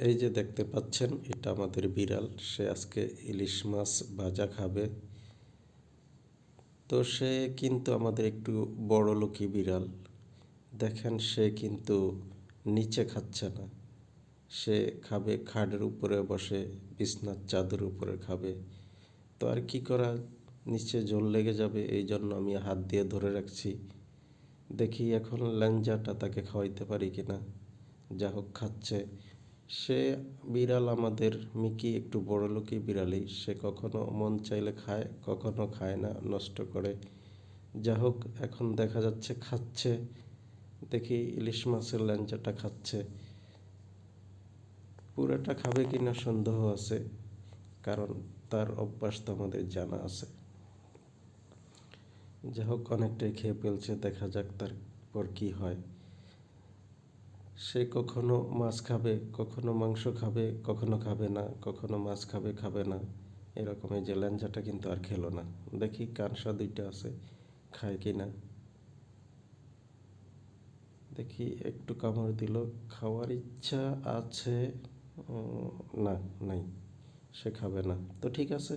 এই যে দেখতে পাচ্ছেন, এটা আমাদের বিড়াল। সে আজকে ইলিশ মাছ ভাজা খাবে। তো সে কিন্তু আমাদের একটু বড়লোকী বিড়াল। দেখেন, সে কিন্তু নিচে খাচ্ছে না। সে খাবে খাটের উপরে বসে, বিছনার চাদর উপরে খাবে। তো আর কি করা, নিচে জল লেগে যাবে, এই জন্য আমি হাত দিয়ে ধরে রাখছি। দেখি এখন ল্যাঞ্জাটা তাকে খাওয়াইতে পারি কিনা। যা হোক, খাচ্ছে। সে বিড়াল আমাদের মিকি একটু বড়লোকী বিড়ালই। সে কখনো মন চাইলে খায়, কখনো খায় না, নষ্ট করে। যা হোক, এখন দেখা যাচ্ছে খাচ্ছে। দেখি ইলিশ মাছের ল্যাঞ্জাটা খাচ্ছে। পুরাটা খাবে কিনা সন্দেহ আছে, কারণ তার অভ্যাস তো আমাদের জানা আছে। যা হোক, অনেকটাই খেয়ে ফেলছে, দেখা যাক তারপর কি হয়। সে কখনো মাছ খাবে, কখনো মাংস খাবে, কখনো খাবে না, কখনো মাছ খাবে, খাবে না, এরকম। এই যে ল্যাঞ্জাটা কিন্তু আর খেলো না। দেখি কানসা দুইটা আছে, খায় কি না। দেখি একটু কামড় দিল, খাওয়ার ইচ্ছা আছে। না, নাই, সে খাবে না। তো ঠিক আছে।